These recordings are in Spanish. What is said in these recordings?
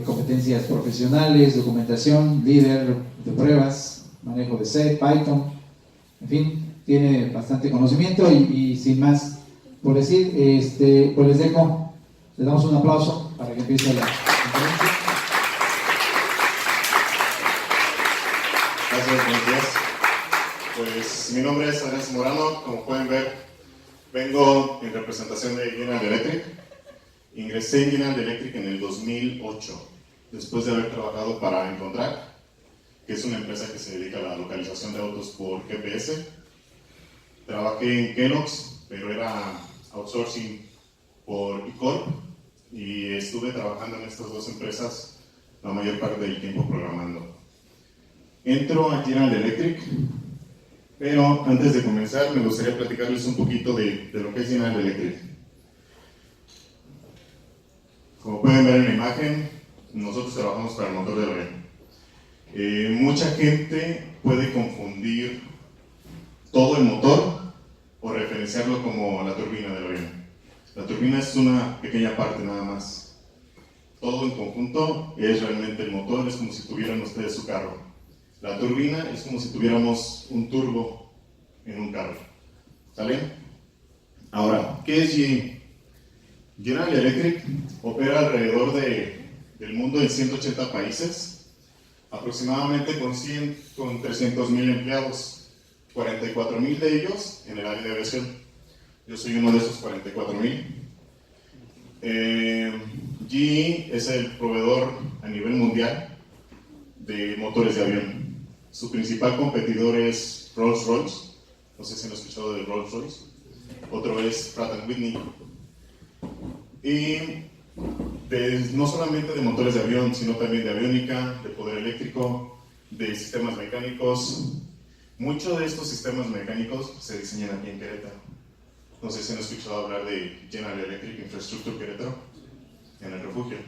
competencias profesionales, documentación, líder de pruebas, manejo de C, Python, en fin, tiene bastante conocimiento y sin más por decir, pues les damos un aplauso para que empiece la conferencia. Gracias, buenos días. Pues mi nombre es Andrés Morano, como pueden ver, vengo en representación de General Electric. Ingresé en General Electric en el 2008, después de haber trabajado para Encontrac, que es una empresa que se dedica a la localización de autos por GPS. Trabajé en Kellogg's, pero era outsourcing por eCorp, y estuve trabajando en estas dos empresas la mayor parte del tiempo programando. Entro a General Electric, pero antes de comenzar me gustaría platicarles un poquito de lo que es General Electric. Como pueden ver en la imagen, nosotros trabajamos para el motor del avión. Mucha gente puede confundir todo el motor o referenciarlo como la turbina del avión. La turbina es una pequeña parte nada más. Todo en conjunto es realmente el motor, es como si tuvieran ustedes su carro. La turbina es como si tuviéramos un turbo en un carro. ¿Sale? Ahora, ¿qué es GE? General Electric opera alrededor del mundo en 180 países, aproximadamente con 300,000 empleados, 44,000 de ellos en el área de aviación. Yo soy uno de esos 44,000. GE es el proveedor a nivel mundial de motores de avión. Su principal competidor es Rolls-Royce, no sé si han escuchado de Rolls-Royce. Otro es Pratt & Whitney. Y no solamente de motores de avión, sino también de aviónica, de poder eléctrico, de sistemas mecánicos. Muchos de estos sistemas mecánicos se diseñan aquí en Querétaro. No sé si han escuchado hablar de General Electric Infrastructure Querétaro, en el refugio.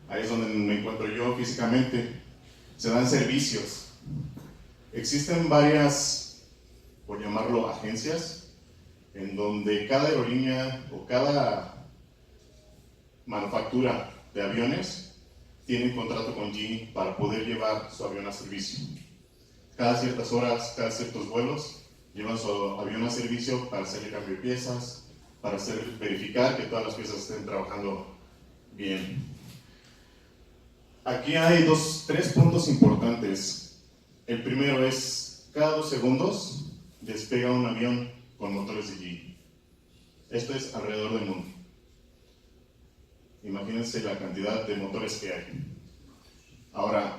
Ahí es donde me encuentro yo físicamente. Se dan servicios. Existen varias, por llamarlo, agencias, en donde cada aerolínea o cada manufactura de aviones tiene un contrato con GE para poder llevar su avión a servicio. Cada ciertas horas, cada ciertos vuelos, llevan su avión a servicio para hacerle cambio de piezas, para verificar que todas las piezas estén trabajando bien. Aquí hay tres puntos importantes. El primero es, cada 2 segundos despega un avión con motores de GE. Esto es alrededor del mundo. Imagínense la cantidad de motores que hay. Ahora,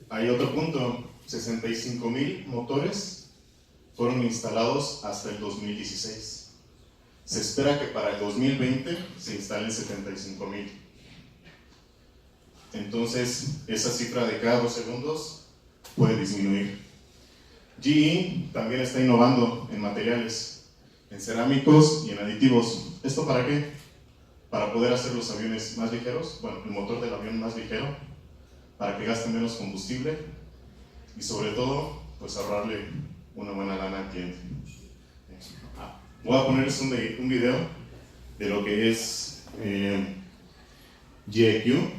hay otro punto, 65,000 motores fueron instalados hasta el 2016. Se espera que para el 2020 se instalen 75,000. Entonces, esa cifra de cada 2 segundos puede disminuir. GE también está innovando en materiales, en cerámicos y en aditivos. ¿Esto para qué? Para poder hacer los aviones más ligeros, bueno, el motor del avión más ligero, para que gaste menos combustible y sobre todo, pues ahorrarle una buena lana al cliente. Voy a ponerles un video de lo que es GEQ.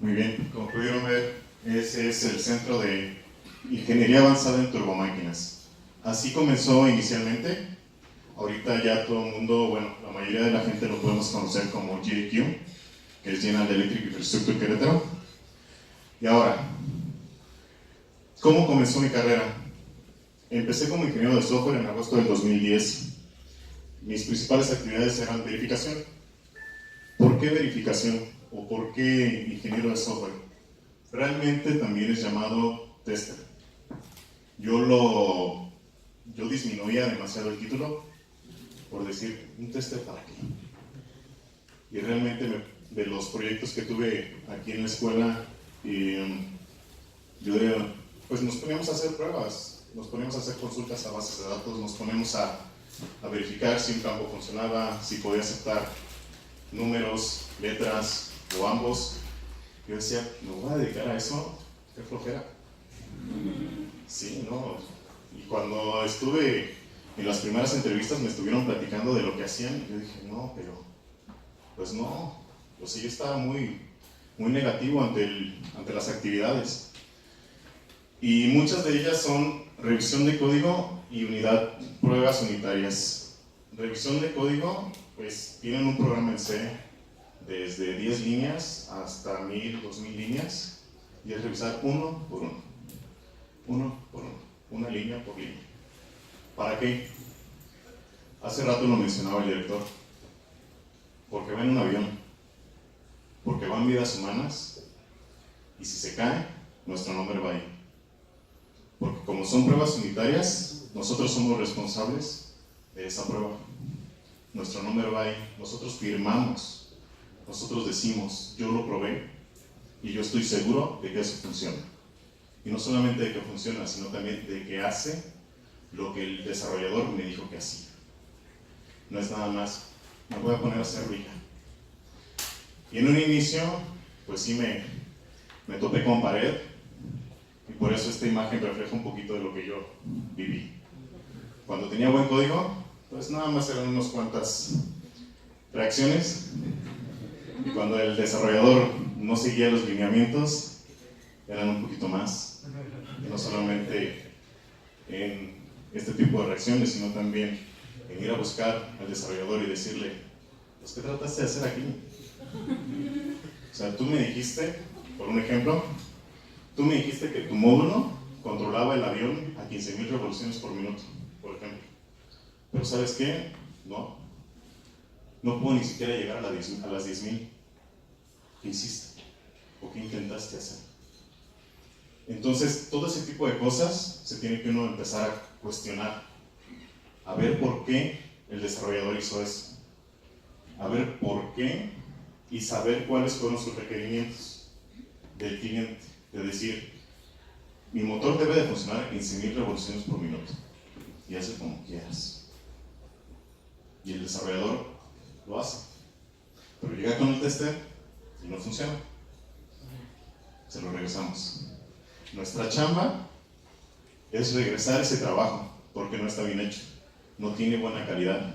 Muy bien, como pudieron ver, ese es el Centro de Ingeniería Avanzada en Turbomáquinas. Así comenzó inicialmente. Ahorita ya todo el mundo, bueno, la mayoría de la gente lo podemos conocer como GEQ, que es General Electric Infrastructure Querétaro. Y ahora, ¿cómo comenzó mi carrera? Empecé como ingeniero de software en agosto del 2010. Mis principales actividades eran verificación. ¿Por qué verificación? ¿O por qué ingeniero de software? Realmente también es llamado tester. Yo disminuía demasiado el título por decir, ¿un tester para qué? Y realmente de los proyectos que tuve aquí en la escuela, pues nos poníamos a hacer pruebas, nos poníamos a hacer consultas a bases de datos, nos poníamos a verificar si un campo funcionaba, si podía aceptar números, letras o ambos. Yo decía, ¿me voy a dedicar a eso? ¿Qué flojera? Sí, no. Y cuando estuve en las primeras entrevistas me estuvieron platicando de lo que hacían y yo dije, no, pero pues no. O sea, yo estaba muy negativo ante las actividades. Y muchas de ellas son revisión de código y pruebas unitarias. Revisión de código, pues tienen un programa en C desde 10 líneas hasta 1000, 2000 líneas y es revisar uno por uno, una línea por línea. ¿Para qué? Hace rato lo mencionaba el director, porque va en un avión, porque van vidas humanas y si se cae, nuestro nombre va ahí. Porque como son pruebas unitarias, nosotros somos responsables de esa prueba. Nuestro nombre va ahí, nosotros firmamos, nosotros decimos, yo lo probé y yo estoy seguro de que eso funciona. Y no solamente de que funciona, sino también de que hace lo que el desarrollador me dijo que hacía. No es nada más, me voy a poner a hacerlo y ya. Y en un inicio, pues sí me topé con pared, y por eso esta imagen refleja un poquito de lo que yo viví. Cuando tenía buen código, pues nada más eran unas cuantas reacciones, y cuando el desarrollador no seguía los lineamientos, eran un poquito más. Y no solamente en este tipo de reacciones, sino también en ir a buscar al desarrollador y decirle, pues, ¿qué trataste de hacer aquí? O sea, tú me dijiste, por un ejemplo, tú me dijiste que tu módulo controlaba el avión a 15,000 revoluciones por minuto, por ejemplo. Pero ¿sabes qué? No puedo ni siquiera llegar a las 10,000. ¿Qué hiciste? ¿O qué intentaste hacer? Entonces, todo ese tipo de cosas se tiene que uno empezar a cuestionar. A ver por qué el desarrollador hizo eso. A ver por qué y saber cuáles fueron sus requerimientos del cliente. De decir, mi motor debe de funcionar a 15,000 revoluciones por minuto. Y hazlo como quieras. Y el desarrollador lo hace. Pero llega con el tester y no funciona. Se lo regresamos. Nuestra chamba es regresar ese trabajo porque no está bien hecho. No tiene buena calidad.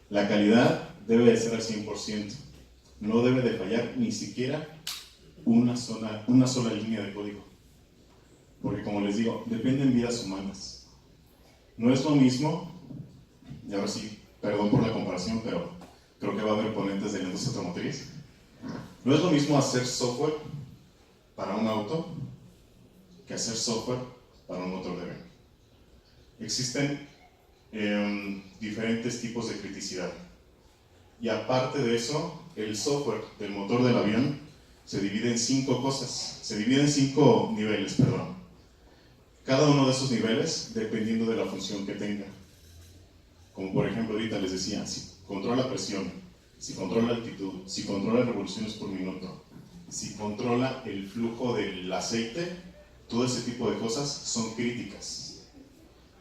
La calidad debe de ser al 100%. No debe de fallar ni siquiera una sola línea de código. Porque como les digo, dependen vidas humanas. No es lo mismo, y ahora sí, perdón por la comparación, pero creo que va a haber ponentes de la industria automotriz. No es lo mismo hacer software para un auto que hacer software para un motor de avión. Existen diferentes tipos de criticidad. Y aparte de eso, el software del motor del avión se divide en 5 cosas, se divide en 5 niveles, perdón. Cada uno de esos niveles dependiendo de la función que tenga. Como por ejemplo ahorita les decía, si controla presión, si controla altitud, si controla revoluciones por minuto, si controla el flujo del aceite, todo ese tipo de cosas son críticas.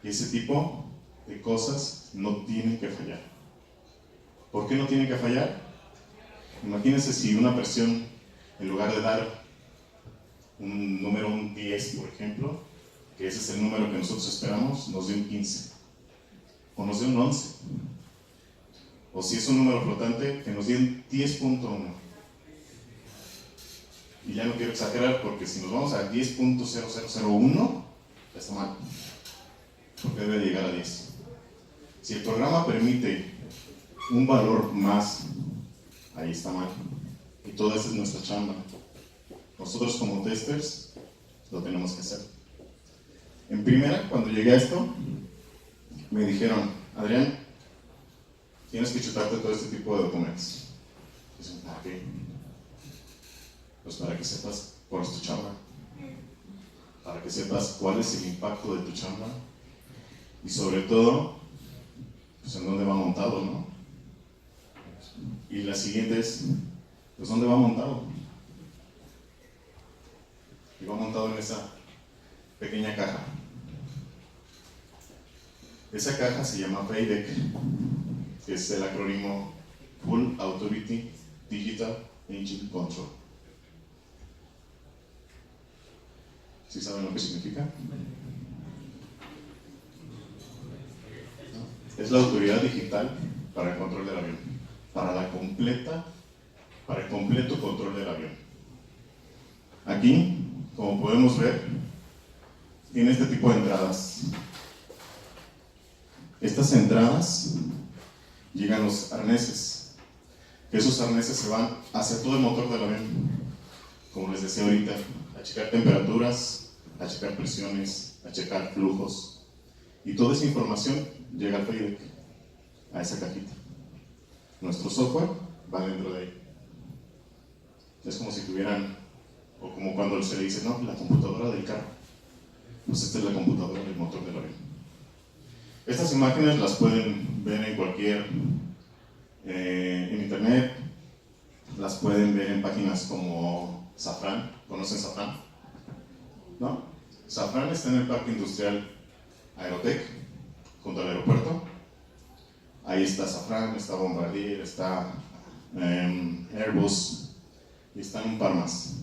Y ese tipo de cosas no tienen que fallar. ¿Por qué no tienen que fallar? Imagínense si una presión, en lugar de dar un número, un 10 por ejemplo, que ese es el número que nosotros esperamos, nos dé un 15 o nos dé un 11, o si es un número flotante, que nos dé un 10.1. Y ya no quiero exagerar porque si nos vamos a 10.0001, está mal, porque debe llegar a 10. Si el programa permite un valor más, ahí está mal. Y toda esa es nuestra chamba. Nosotros como testers lo tenemos que hacer. En primera, cuando llegué a esto, me dijeron, Adrián, tienes que chutarte todo este tipo de documentos. Dicen, ¿para qué? Pues para que sepas cuál es tu chamba, para que sepas cuál es el impacto de tu chamba y sobre todo, pues en dónde va montado, ¿no? Y la siguiente es, pues ¿dónde va montado? Y va montado en esa pequeña caja. Esa caja se llama FADEC, que es el acrónimo Full Authority Digital Engine Control. ¿Sí saben lo que significa? Es la autoridad digital para el control del avión, para el completo control del avión. Aquí, como podemos ver, tiene este tipo de entradas. Estas entradas llegan los arneses, que esos arneses se van hacia todo el motor del avión, como les decía ahorita, a checar temperaturas, a checar presiones, a checar flujos, y toda esa información llega al FADEC, a esa cajita. Nuestro software va dentro de ahí. Es como si tuvieran, o como cuando se le dice, no, la computadora del carro. Pues esta es la computadora del motor del avión. Estas imágenes las pueden ver en cualquier, en internet, las pueden ver en páginas como Safran. ¿Conocen Safran? ¿No? Safran está en el Parque Industrial Aerotech, junto al aeropuerto. Ahí está Safran, está Bombardier, está Airbus, y están un par más.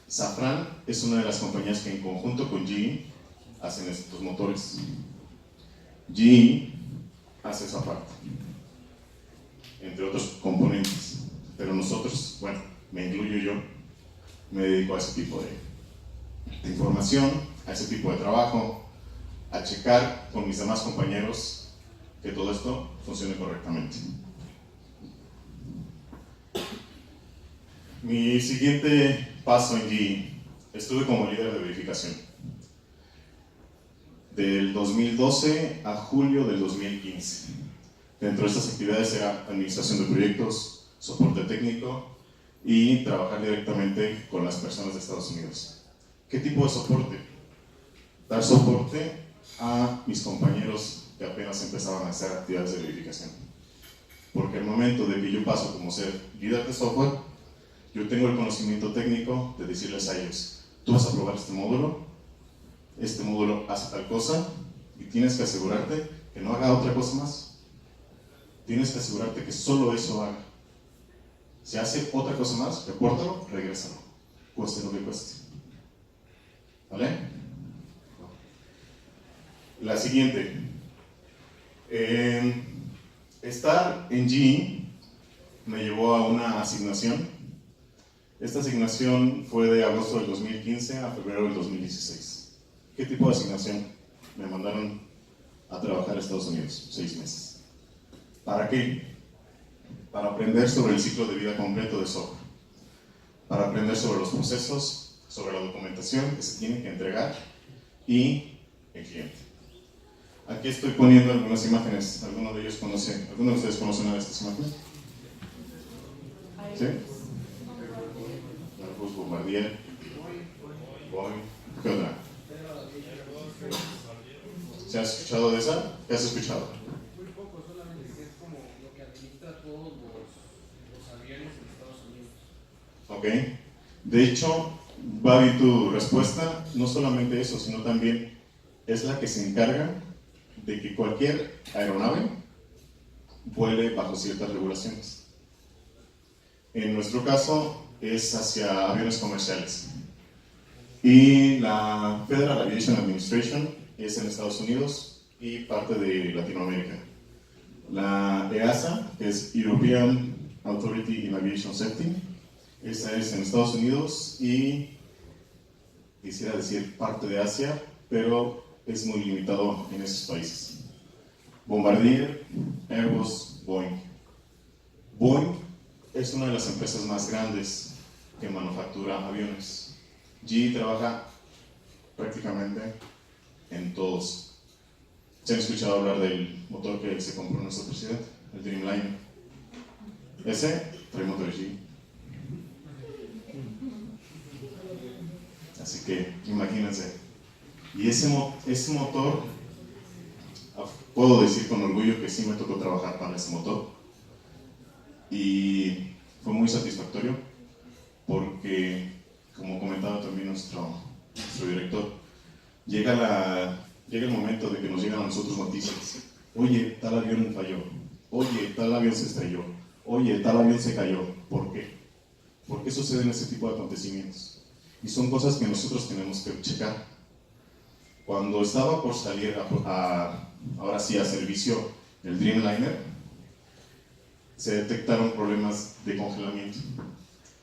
Safran es una de las compañías que en conjunto con GE hacen estos motores. GE hace esa parte, entre otros componentes, pero nosotros, bueno, me incluyo yo, me dedico a ese tipo de información, a ese tipo de trabajo, a checar con mis demás compañeros que todo esto funcione correctamente. Mi siguiente paso en GE, estuve como líder de verificación del 2012 a julio del 2015. Dentro de estas actividades era administración de proyectos, soporte técnico y trabajar directamente con las personas de Estados Unidos. ¿Qué tipo de soporte? Dar soporte a mis compañeros que apenas empezaban a hacer actividades de verificación. Porque al momento de que yo paso como ser líder de software, yo tengo el conocimiento técnico de decirles a ellos, tú vas a probar este módulo hace tal cosa y tienes que asegurarte que no haga otra cosa más. Tienes que asegurarte que solo eso haga. Si hace otra cosa más, repórtalo, regrésalo, cueste lo que cueste. ¿Vale? La siguiente. Estar en GE me llevó a una asignación. Esta asignación fue de agosto del 2015 a febrero del 2016. ¿Qué tipo de asignación? Me mandaron a trabajar a Estados Unidos, 6 meses. ¿Para qué? Para aprender sobre el ciclo de vida completo de software. Para aprender sobre los procesos, sobre la documentación que se tiene que entregar y el cliente. Aquí estoy poniendo algunas imágenes. ¿Alguno de ustedes conocen una de estas imágenes? ¿Sí? Airbus, Bombardier, Boeing. ¿Qué otra? ¿Se has escuchado de esa? ¿Qué has escuchado? Muy poco, solamente que es como lo que administra todos los aviones en Estados Unidos. Ok. De hecho, Babi, tu respuesta, no solamente eso, sino también es la que se encarga de que cualquier aeronave vuele bajo ciertas regulaciones. En nuestro caso es hacia aviones comerciales. Y la Federal Aviation Administration es en Estados Unidos y parte de Latinoamérica. La EASA, que es European Authority in Aviation Safety, Esta es en Estados Unidos y quisiera decir parte de Asia, pero es muy limitado en esos países. Bombardier, Airbus, Boeing. Boeing es una de las empresas más grandes que manufactura aviones. GE trabaja prácticamente en todos. ¿Se han escuchado hablar del motor que se compró nuestro presidente? El Dreamliner. Ese trae motor GE. Así que imagínense. Y ese motor, puedo decir con orgullo que sí me tocó trabajar para ese motor. Y fue muy satisfactorio porque, como comentaba también nuestro director, llega el momento de que nos llegan a nosotros noticias. Oye, tal avión falló. Oye, tal avión se estrelló. Oye, tal avión se cayó. ¿Por qué? ¿Por qué suceden ese tipo de acontecimientos? Y son cosas que nosotros tenemos que checar. Cuando estaba por salir ahora sí a servicio el Dreamliner, se detectaron problemas de congelamiento.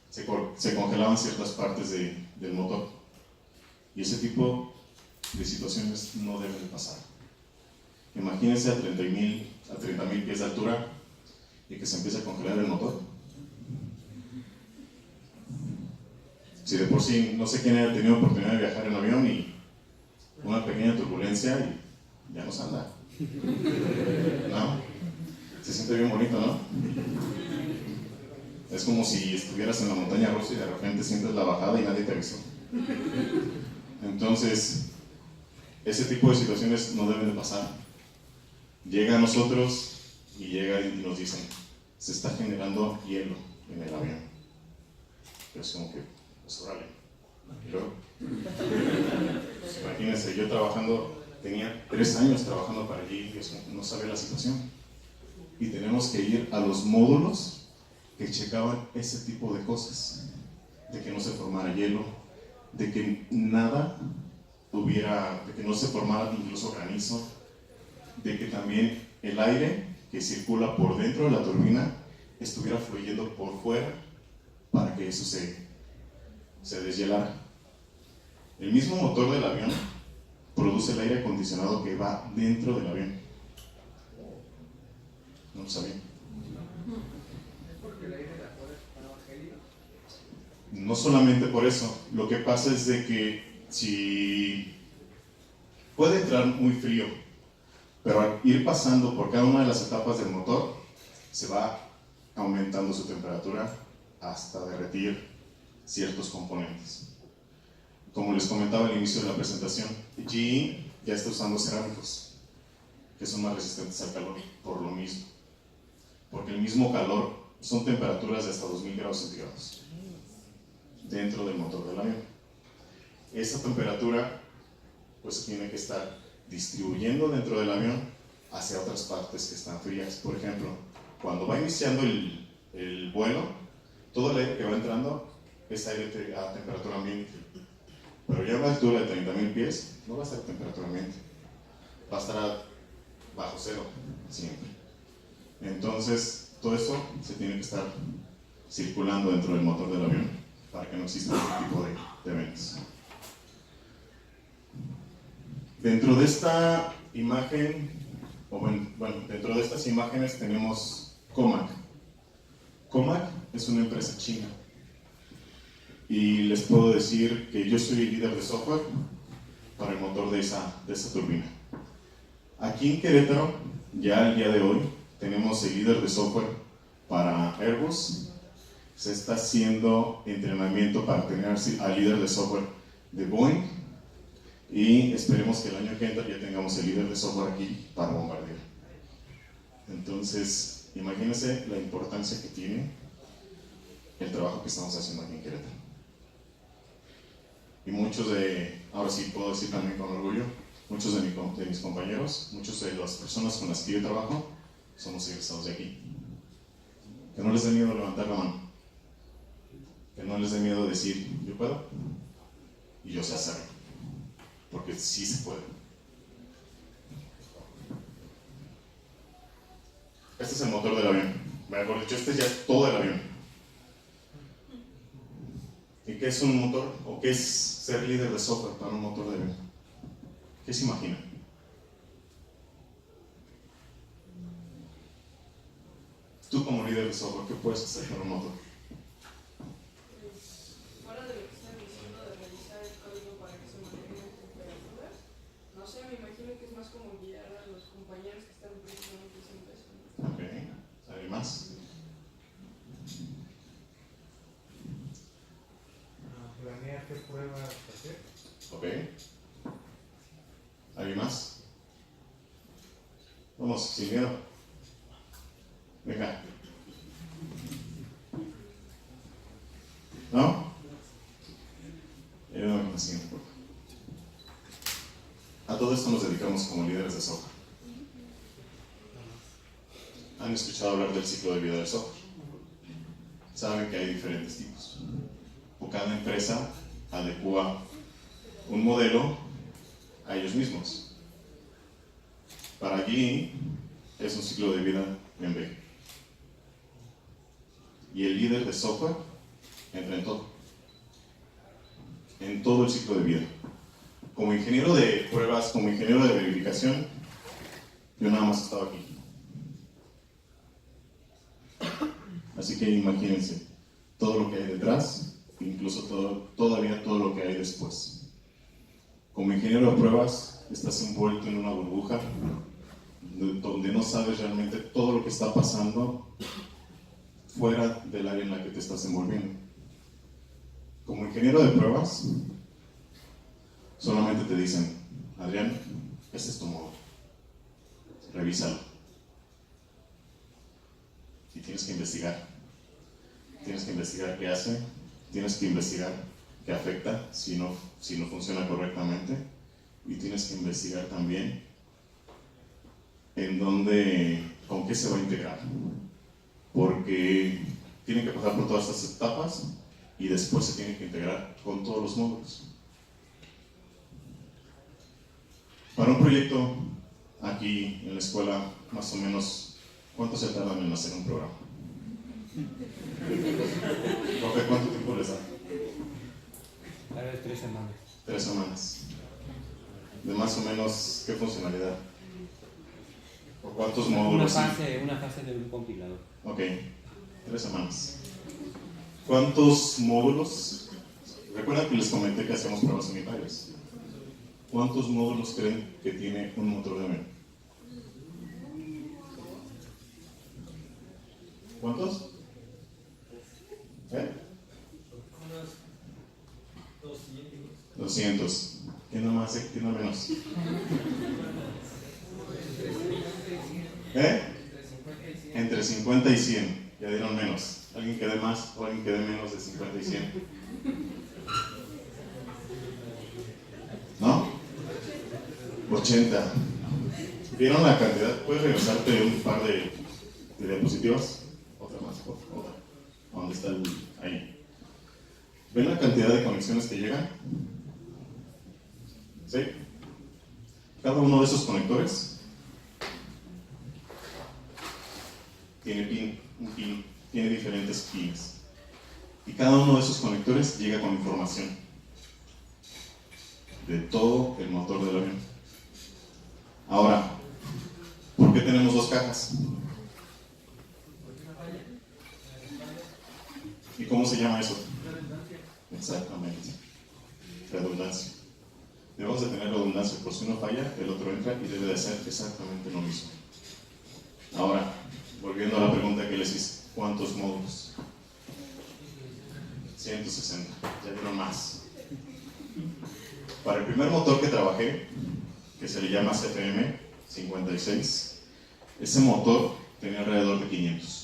Se congelaban ciertas partes del motor. Y ese tipo de situaciones no deben de pasar. Imagínense a 30,000 pies de altura y que se empiece a congelar el motor. Si de por sí, no sé quién haya tenido oportunidad de viajar en avión y una pequeña turbulencia y ya no se anda. ¿No? Se siente bien bonito, ¿no? Es como si estuvieras en la montaña rusa y de repente sientes la bajada y nadie te avisó. Entonces, ese tipo de situaciones no deben de pasar. Llega a nosotros y llega y nos dicen, se está generando hielo en el avión. Pero es como que, pues órale. Y luego, pues, imagínense, yo tenía 3 años trabajando para allí y no sabía la situación. Y tenemos que ir a los módulos que checaban ese tipo de cosas, de que no se formara hielo, de que de que no se formara incluso granizo, de que también el aire que circula por dentro de la turbina estuviera fluyendo por fuera para que eso se deshielara. El mismo motor del avión produce el aire acondicionado que va dentro del avión. No lo sabía. ¿Es porque el aire de afuera estaba gélido? No solamente por eso, lo que pasa es de que si puede entrar muy frío, pero al ir pasando por cada una de las etapas del motor, se va aumentando su temperatura hasta derretir ciertos componentes. Como les comentaba al inicio de la presentación, GE ya está usando cerámicos, que son más resistentes al calor, por lo mismo. Porque el mismo calor son temperaturas de hasta 2000 grados centígrados dentro del motor del avión. Esa temperatura pues tiene que estar distribuyendo dentro del avión hacia otras partes que están frías. Por ejemplo, cuando va iniciando el vuelo, todo el aire que va entrando es aire a temperatura ambiente. Pero ya a la altura de 30,000 pies no va a estar a temperatura ambiente, va a estar bajo cero siempre. Entonces, todo eso se tiene que estar circulando dentro del motor del avión para que no exista este tipo de eventos. Dentro de esta imagen, dentro de estas imágenes tenemos Comac. Comac es una empresa china y les puedo decir que yo soy el líder de software para el motor de esa turbina. Aquí en Querétaro, ya al día de hoy, tenemos el líder de software para Airbus. Se está haciendo entrenamiento para tener al líder de software de Boeing y esperemos que el año que entra ya tengamos el líder de software aquí para Bombardier. Entonces, imagínense la importancia que tiene el trabajo que estamos haciendo aquí en Querétaro. Y ahora sí puedo decir también con orgullo, muchos de mis compañeros, muchas de las personas con las que yo trabajo, somos egresados de aquí. Que no les dé miedo levantar la mano. Que no les dé miedo decir, yo puedo y yo sé hacerlo. Porque sí se puede. Este es el motor del avión. Mejor dicho, este ya es todo el avión. qué es un motor o qué es ser líder de software para un motor de avión? ¿Qué se imaginan? Tú como líder de software, ¿qué puedes hacer para un motor? Fuera de lo que están diciendo de revisar el código para que se mantengan temperaturas, no sé, me imagino que es más como guiar a los compañeros que están precisamente haciendo eso. Ok, ¿alguien más? Planear qué pruebas hacer. Ok. ¿Alguien más? Vamos, sin miedo. Venga. ¿No? Ayúdame con la siguiente, por favor. A todo esto nos dedicamos como líderes de software. ¿Han escuchado hablar del ciclo de vida del software? Saben que hay diferentes tipos. O cada empresa adecua un modelo a ellos mismos. Para allí es un ciclo de vida en B. Y el líder de software entra en todo. En todo el ciclo de vida. Como ingeniero de pruebas, como ingeniero de verificación, yo nada más estaba aquí. Así que imagínense todo lo que hay detrás, incluso todavía todo lo que hay después. Como ingeniero de pruebas, estás envuelto en una burbuja donde no sabes realmente todo lo que está pasando fuera del área en la que te estás envolviendo. Como ingeniero de pruebas, solamente te dicen, Adrián, este es tu módulo, revísalo. Y tienes que investigar. Tienes que investigar qué hace, tienes que investigar qué afecta si no funciona correctamente, y tienes que investigar también con qué se va a integrar, porque tienen que pasar por todas estas etapas y después se tienen que integrar con todos los módulos. Para un proyecto aquí en la escuela, más o menos, ¿cuánto se tardan en hacer un programa? Profe, ¿cuánto tiempo les da? Tal vez 3 semanas. 3 semanas. ¿De más o menos qué funcionalidad? ¿Por cuántos módulos? Una fase de un compilador. Ok, 3 semanas. ¿Cuántos módulos? Recuerdan que les comenté que hacemos pruebas unitarias. ¿Cuántos módulos creen que tiene un motor de avión? ¿Cuántos? ¿Eh? 200. ¿Quién no más? ¿Quién no menos? ¿Eh? Entre 50 y 100. Ya dieron menos. ¿Alguien que dé más o alguien que dé menos de 50 y 100? ¿No? 80. ¿Vieron la cantidad? ¿Puedes regresarte un par de diapositivas? Otra más, otra. ¿Dónde está el...? Ahí. ¿Ven la cantidad de conexiones que llegan? ¿Sí? Cada uno de esos conectores tiene un pin, tiene diferentes pines. Y cada uno de esos conectores llega con información de todo el motor del avión. Ahora, ¿por qué tenemos 2 cajas? ¿Y cómo se llama eso? Exactamente. Redundancia. Debemos de tener redundancia, por si uno falla, el otro entra y debe de hacer exactamente lo mismo. Ahora, volviendo a la pregunta que les hice, ¿cuántos módulos? 160, ya vieron más. Para el primer motor que trabajé, que se le llama CFM 56, ese motor tenía alrededor de 500.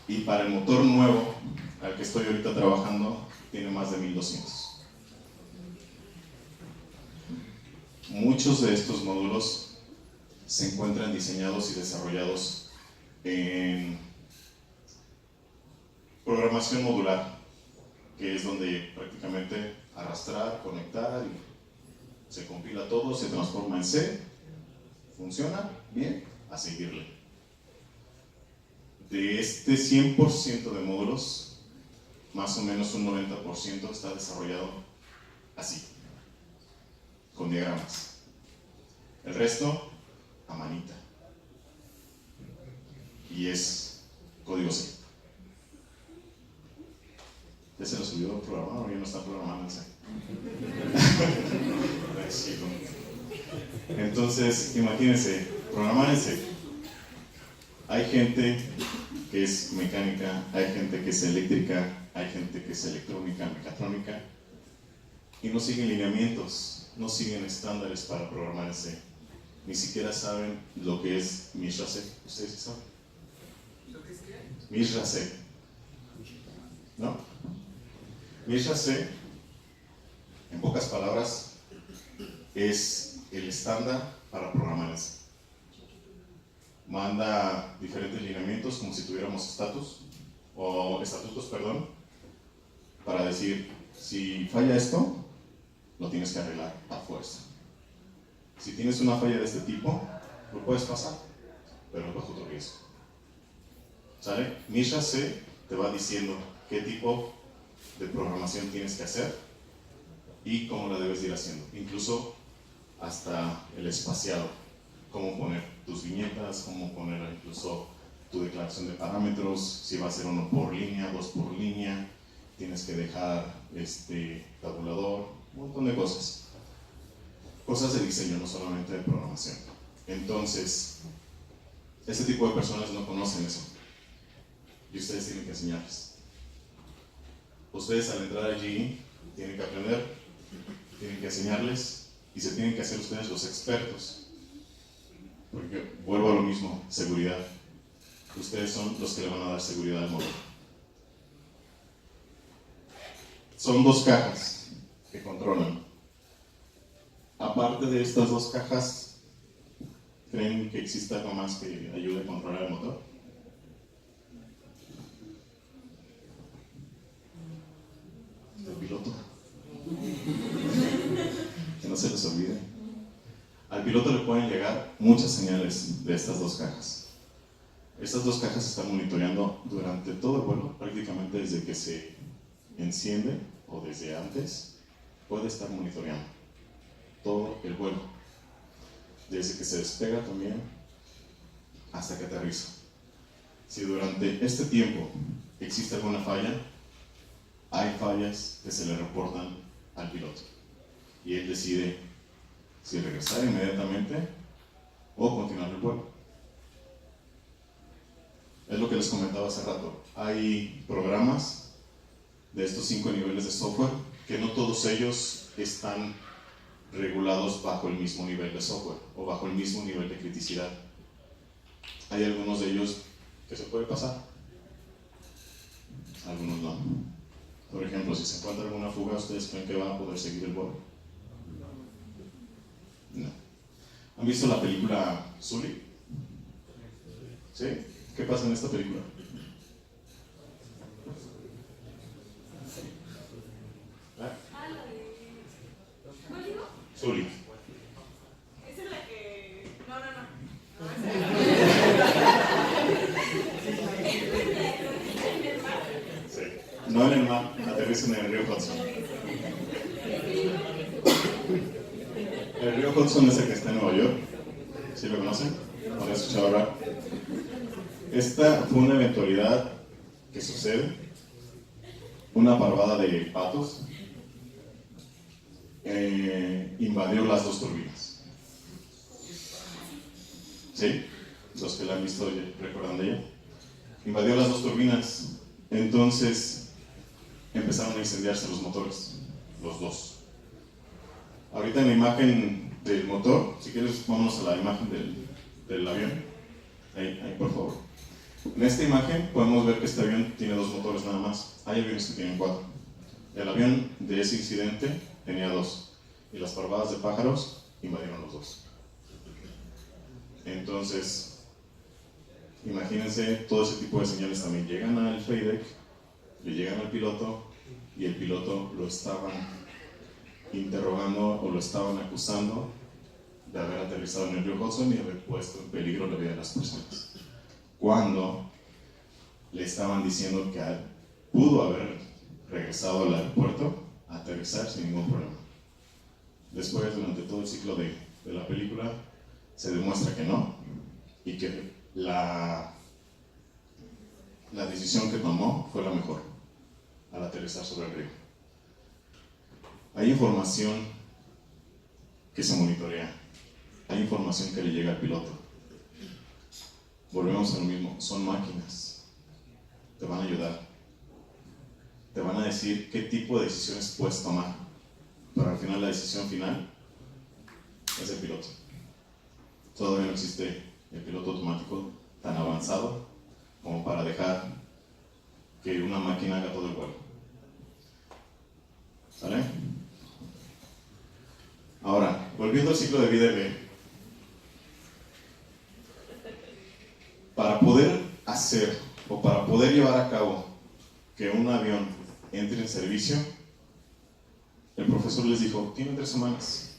Y para el motor nuevo, al que estoy ahorita trabajando, tiene más de 1200. Muchos de estos módulos se encuentran diseñados y desarrollados en programación modular, que es donde prácticamente arrastrar, conectar y se compila todo, se transforma en C, funciona bien, a seguirle. ¿Ok? de este 100% de módulos, más o menos un 90% está desarrollado así, con diagramas. El resto, a manita. Y es código C. ¿Ya se los olvidó programar o ya no está programando en C? Entonces, imagínense, programar en C. Hay gente que es mecánica, hay gente que es eléctrica, hay gente que es electrónica, mecatrónica, y no siguen lineamientos, no siguen estándares para programar en C. Ni siquiera saben lo que es Mishra C. ¿Ustedes sí saben? ¿Lo que es qué? Mishra C. ¿No? Mishra C, en pocas palabras, es el estándar para programar en C. Manda diferentes lineamientos como si tuviéramos estatutos, para decir, si falla esto, lo tienes que arreglar a fuerza. Si tienes una falla de este tipo, lo puedes pasar, pero es bajo tu riesgo. ¿Sale? Mishra C te va diciendo qué tipo de programación tienes que hacer y cómo la debes ir haciendo, incluso hasta el espaciado, cómo poner tus viñetas, cómo poner incluso tu declaración de parámetros, si va a ser 1 por línea, 2 por línea, tienes que dejar tabulador, un montón de cosas de diseño, no solamente de programación. Entonces, este tipo de personas no conocen eso y ustedes tienen que enseñarles. Ustedes al entrar allí tienen que aprender, tienen que enseñarles y se tienen que hacer ustedes los expertos, porque vuelvo a lo mismo, seguridad. Ustedes son los que le van a dar seguridad al motor. Son 2 cajas que controlan. Aparte de estas 2 cajas, ¿creen que exista algo más que ayude a controlar el motor? El piloto. Que no se les olvide. Al piloto le pueden llegar muchas señales de estas 2 cajas. Estas 2 cajas se están monitoreando durante todo el vuelo, prácticamente desde que se enciende o desde antes, puede estar monitoreando todo el vuelo, desde que se despega también hasta que aterriza. Si durante este tiempo existe alguna falla, hay fallas que se le reportan al piloto y él decide si regresar inmediatamente o continuar el vuelo. Es lo que les comentaba hace rato. Hay programas de estos 5 niveles de software que no todos ellos están regulados bajo el mismo nivel de software o bajo el mismo nivel de criticidad. Hay algunos de ellos que se puede pasar, algunos no. Por ejemplo, si se encuentra alguna fuga, ¿ustedes creen que van a poder seguir el vuelo? No. ¿Han visto la película Sully? ¿Sí? ¿Qué pasa en esta película? ¿Cuál digo? Sully. Esa es la que... No, esa Sí. No en el mar, aterrizan en el río Hudson. El río Hudson es el que está en Nueva York. ¿Sí lo conocen? ¿O han escuchado hablar? Esta fue una eventualidad que sucede. Una parvada de patos invadió las 2 turbinas. ¿Sí? Los que la han visto recuerdan de ella. Invadió las 2 turbinas. Entonces empezaron a incendiarse los motores, los 2. Ahorita en la imagen del motor, si quieres vámonos a la imagen del avión. Ahí por favor. En esta imagen podemos ver que este avión tiene 2 motores nada más. Hay aviones que tienen 4. El avión de ese incidente tenía 2 y las parvadas de pájaros invadieron los 2. Entonces, imagínense, todo ese tipo de señales también llegan al flight deck, le llegan al piloto y el piloto lo estaban interrogando o lo estaban acusando de haber aterrizado en el río Hudson y haber puesto en peligro la vida de las personas. Cuando le estaban diciendo que pudo haber regresado al aeropuerto a aterrizar sin ningún problema. Después, durante todo el ciclo de la película, se demuestra que no, y que la decisión que tomó fue la mejor al aterrizar sobre el río. Hay información que se monitorea, hay información que le llega al piloto. Volvemos a lo mismo, son máquinas, te van a ayudar, te van a decir qué tipo de decisiones puedes tomar, pero al final la decisión final es el piloto. Todavía no existe el piloto automático tan avanzado como para dejar que una máquina haga todo el vuelo. ¿Sale? Ahora, volviendo al ciclo de vida de B, para poder hacer o para poder llevar a cabo que un avión entre en servicio, el profesor les dijo, tienen 3 semanas.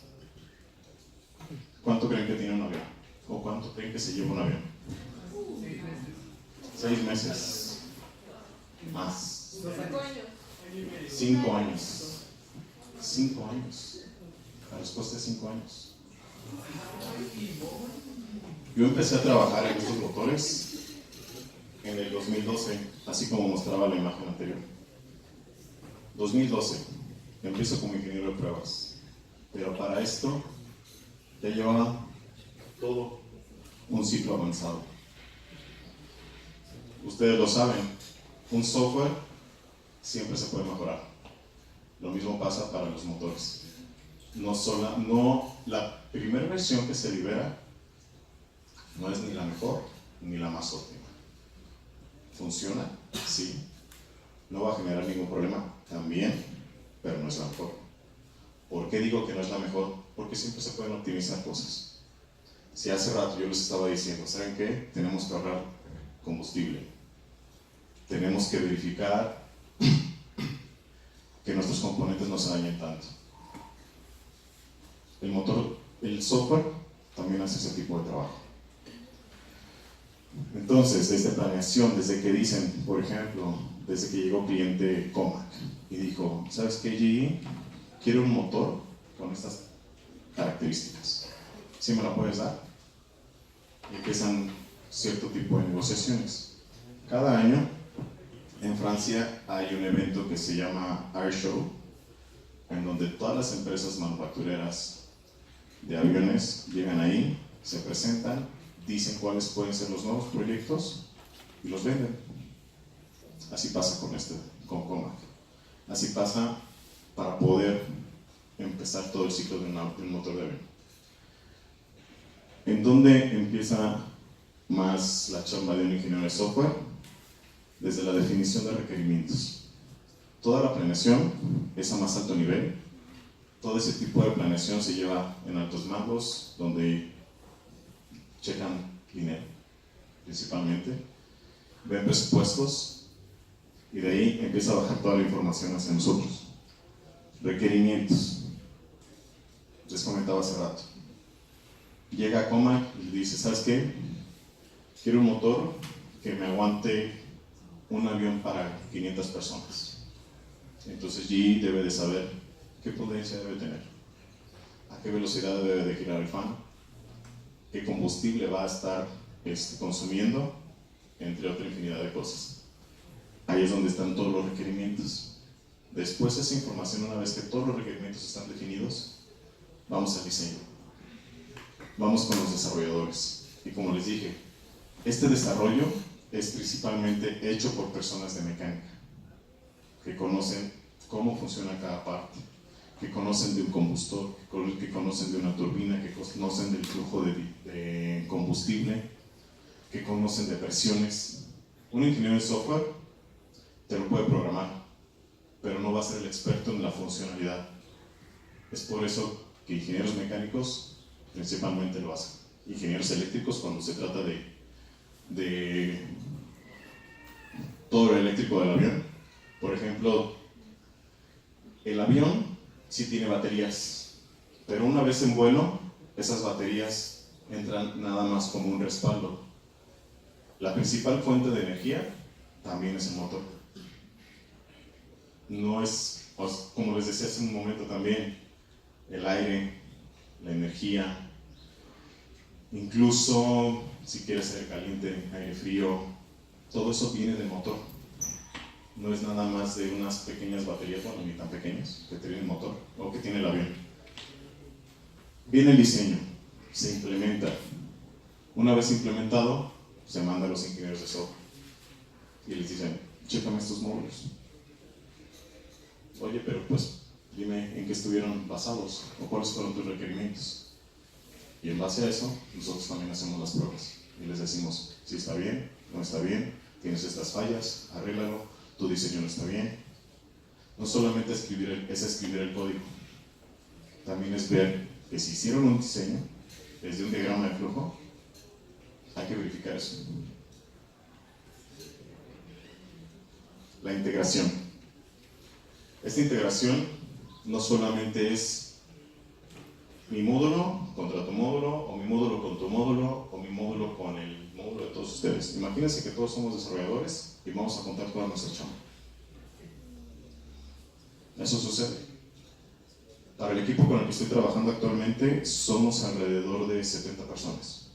¿Cuánto creen que tiene un avión? ¿O cuánto creen que se lleva un avión? 6 meses. Más. 5 años. 5 años. La respuesta es 5 años. Yo empecé a trabajar en estos motores en el 2012, así como mostraba la imagen anterior. 2012, empiezo como ingeniero de pruebas, pero para esto ya llevaba todo un ciclo avanzado. Ustedes lo saben, un software siempre se puede mejorar. Lo mismo pasa para los motores. No la primera versión que se libera no es ni la mejor ni la más óptima. ¿Funciona? Sí. No va a generar ningún problema, también, pero no es la mejor. ¿Por qué digo que no es la mejor? Porque siempre se pueden optimizar cosas. Si hace rato yo les estaba diciendo, ¿saben qué? Tenemos que ahorrar combustible. Tenemos que verificar que nuestros componentes no se dañen tanto. El motor, el software, también hace ese tipo de trabajo. Entonces, desde planeación, desde que dicen, por ejemplo, desde que llegó cliente Comac y dijo, ¿sabes qué, GE? Quiero un motor con estas características. ¿Sí me la puedes dar? Y empiezan cierto tipo de negociaciones. Cada año en Francia hay un evento que se llama Air Show, en donde todas las empresas manufactureras de aviones llegan ahí, se presentan, dicen cuáles pueden ser los nuevos proyectos y los venden. Así pasa con Comac. Así pasa para poder empezar todo el ciclo de un motor de avión. ¿En dónde empieza más la chamba de un ingeniero de software? Desde la definición de requerimientos. Toda la planeación es a más alto nivel. Todo ese tipo de planeación se lleva en altos mandos, donde checan dinero, principalmente, ven presupuestos, y de ahí empieza a bajar toda la información hacia nosotros. Requerimientos. Les comentaba hace rato. Llega a Comac y dice, ¿sabes qué? Quiero un motor que me aguante un avión para 500 personas. Entonces GE debe de saber qué potencia debe tener, a qué velocidad debe de girar el fan, qué combustible va a estar consumiendo, entre otra infinidad de cosas. Ahí es donde están todos los requerimientos. Después de esa información, una vez que todos los requerimientos están definidos, vamos al diseño. Vamos con los desarrolladores. Y como les dije, este desarrollo es principalmente hecho por personas de mecánica, que conocen cómo funciona cada parte, que conocen de un combustor, que conocen de una turbina, que conocen del flujo de combustible, que conocen de presiones. Un ingeniero de software te lo puede programar, pero no va a ser el experto en la funcionalidad. Es por eso que ingenieros mecánicos principalmente lo hacen. Ingenieros eléctricos, cuando se trata de todo lo eléctrico del avión. Por ejemplo, el avión sí tiene baterías, pero una vez en vuelo, esas baterías entran nada más como un respaldo. La principal fuente de energía también es el motor. No es, pues, como les decía hace un momento también, el aire, la energía, incluso si quieres aire caliente, aire frío, todo eso viene del motor. No es nada más de unas pequeñas baterías, bueno, ni tan pequeñas, que tiene el motor o que tiene el avión. Viene el diseño, se implementa. Una vez implementado, se manda a los ingenieros de software y les dicen, chécame estos módulos. Oye, pero pues dime en qué estuvieron basados o cuáles fueron tus requerimientos. Y en base a eso, nosotros también hacemos las pruebas y les decimos si está bien, no está bien, tienes estas fallas, arréglalo, tu diseño no está bien. No solamente es escribir el código, también es ver que si hicieron un diseño desde un diagrama de flujo, hay que verificar eso. La integración. Esta integración no solamente es mi módulo contra tu módulo, o mi módulo con tu módulo, o mi módulo con el módulo de todos ustedes. Imagínense que todos somos desarrolladores y vamos a contar toda nuestra chamba. Eso sucede. Para el equipo con el que estoy trabajando actualmente, somos alrededor de 70 personas.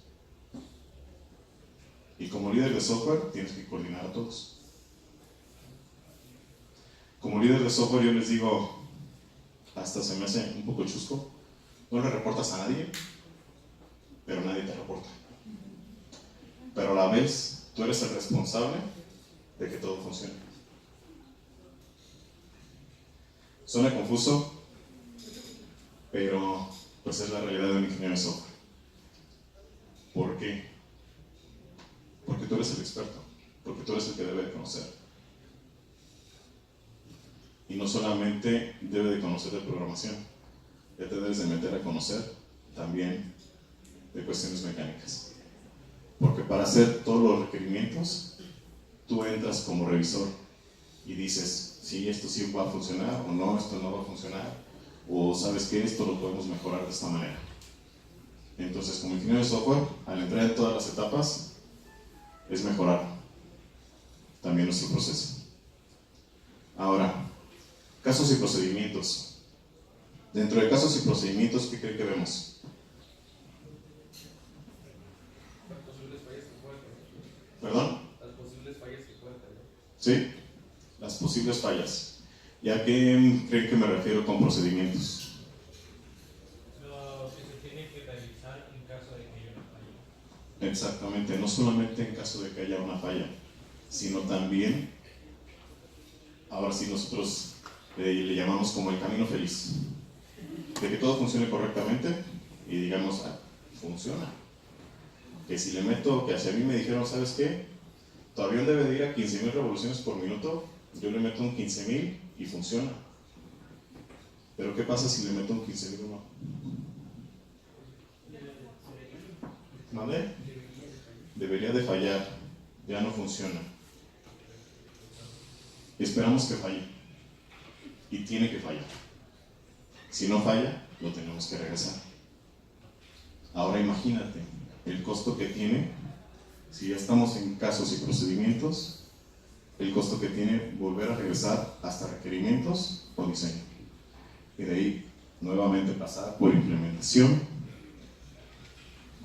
Y como líder de software, tienes que coordinar a todos. Como líder de software, yo les digo, hasta se me hace un poco chusco, no le reportas a nadie, pero nadie te reporta. Pero a la vez, tú eres el responsable de que todo funcione. Suena confuso, pero pues es la realidad de un ingeniero de software. ¿Por qué? Porque tú eres el experto, porque tú eres el que debe de conocer. Y no solamente debe de conocer de programación, ya te debes de meter a conocer también de cuestiones mecánicas. Porque para hacer todos los requerimientos, tú entras como revisor y dices, sí, esto sí va a funcionar, o no, esto no va a funcionar, o sabes que esto lo podemos mejorar de esta manera. Entonces, como ingeniero de software, al entrar en todas las etapas, es mejorar también nuestro proceso. Ahora, casos y procedimientos. Dentro de casos y procedimientos, ¿qué creen que vemos? Las posibles fallas que pueden tener. ¿Perdón? Las posibles fallas que pueden tener. Sí, las posibles fallas. ¿Y a qué creen que me refiero con procedimientos? Lo que se tiene que realizar en caso de que haya una falla. Exactamente, no solamente en caso de que haya una falla, sino también, ahora sí nosotros le llamamos como el camino feliz, de que todo funcione correctamente y digamos, funciona. Que si le meto, que hacia mí me dijeron, ¿sabes qué? Tu avión debe de ir a 15.000 revoluciones por minuto, yo le meto un 15.000 y funciona. Pero ¿qué pasa si le meto un 15.000 uno? ¿Vale? Debería de fallar, ya no funciona. Y esperamos que falle. Y tiene que fallar. Si no falla, lo tenemos que regresar. Ahora imagínate el costo que tiene, si ya estamos en casos y procedimientos, el costo que tiene volver a regresar hasta requerimientos o diseño. Y de ahí nuevamente pasar por implementación,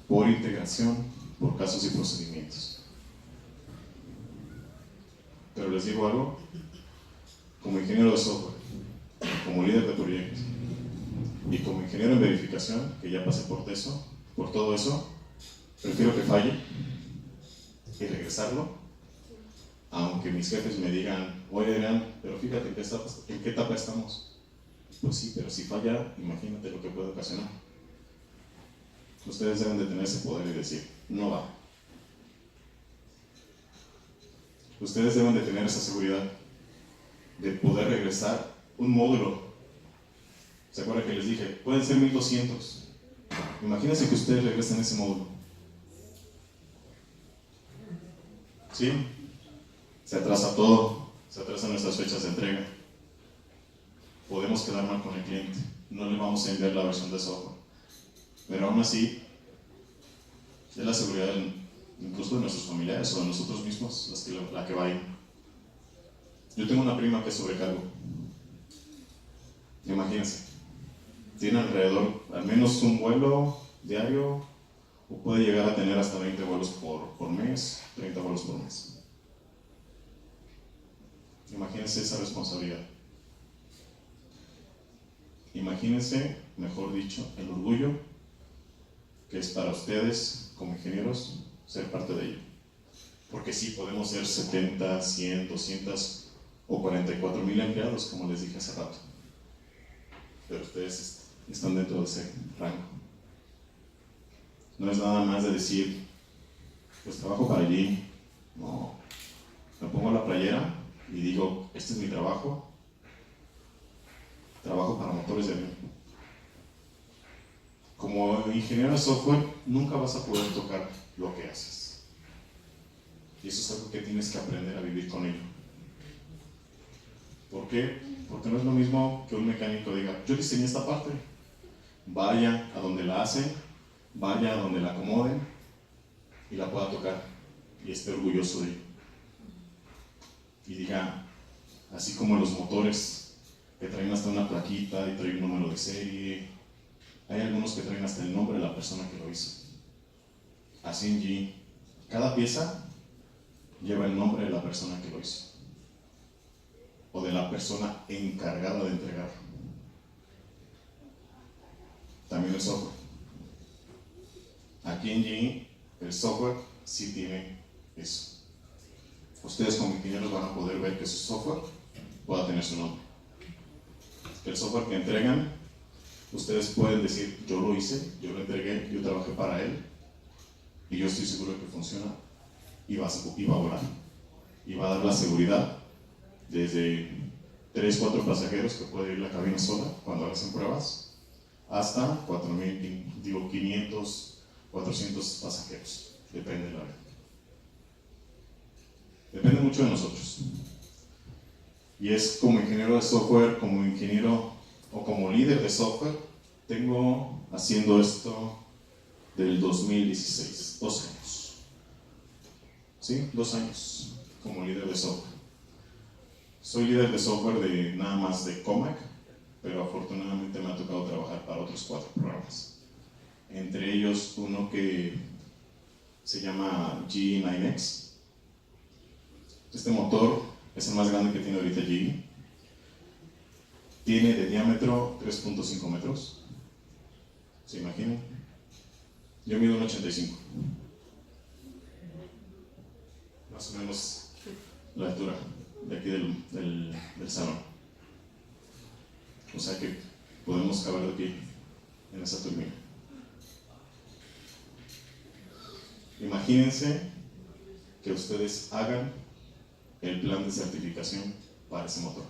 por integración, por casos y procedimientos. Pero les digo algo, como ingeniero de software, como líder de proyectos y como ingeniero en verificación, que ya pasé por todo eso, prefiero que falle y regresarlo, aunque mis jefes me digan, oye Adrián, pero fíjate en qué etapa estamos. Pues sí, pero si falla, imagínate lo que puede ocasionar. Ustedes deben de tener ese poder y decir, no va. Ustedes deben de tener esa seguridad de poder regresar un módulo. ¿Se acuerdan que les dije? Pueden ser 1200. Imagínense que ustedes regresen ese módulo. ¿Sí? Se atrasa todo, se atrasan nuestras fechas de entrega. Podemos quedar mal con el cliente, no le vamos a enviar la versión de software. Pero aún así, es la seguridad incluso de nuestros familiares o de nosotros mismos la que va ahí. Yo tengo una prima que es sobrecargo. Imagínense, tiene alrededor al menos un vuelo diario, o puede llegar a tener hasta 20 vuelos por mes, 30 vuelos por mes. Imagínense esa responsabilidad. Imagínense, mejor dicho, el orgullo que es para ustedes como ingenieros ser parte de ello. Porque sí, podemos ser 70, 100, 200 o 44,000 empleados, como les dije hace rato. Pero ustedes están dentro de ese rango. No es nada más de decir, pues trabajo para allí. No, me pongo la playera y digo, este es mi trabajo. Trabajo para motores de avión. Como ingeniero de software, nunca vas a poder tocar lo que haces. Y eso es algo que tienes que aprender a vivir con ello. ¿Por qué? Porque no es lo mismo que un mecánico diga, yo diseñé esta parte. Vaya a donde la hacen, vaya a donde la acomoden y la pueda tocar y esté orgulloso de ello. Y diga, así como los motores que traen hasta una plaquita y traen un número de serie, hay algunos que traen hasta el nombre de la persona que lo hizo. Así en G, cada pieza lleva el nombre de la persona que lo hizo o de la persona encargada de entregarlo. También el software. Aquí en G, el software sí tiene eso. Ustedes como ingenieros van a poder ver que su software pueda tener su nombre. El software que entregan, ustedes pueden decir, yo lo hice, yo lo entregué, yo trabajé para él y yo estoy seguro de que funciona y va a volar. Y va a dar la seguridad desde 3, 4 pasajeros que puede ir la cabina sola cuando hacen pruebas hasta 500, 400 pasajeros. Depende de la área. Depende mucho de nosotros. Y es como ingeniero de software, como ingeniero o como líder de software, tengo haciendo esto del 2016, 2 años. ¿Sí? 2 años como líder de software. Soy líder de software de nada más de Comac, pero afortunadamente me ha tocado trabajar para otros 4 programas. Entre ellos uno que se llama G9X. Este motor es el más grande que tiene ahorita GE. Tiene de diámetro 3.5 metros. ¿Se imaginan? Yo mido 1,85. Más o menos la altura de aquí del salón. O sea que podemos caber de aquí en esa turbina. Imagínense que ustedes hagan el plan de certificación para ese motor.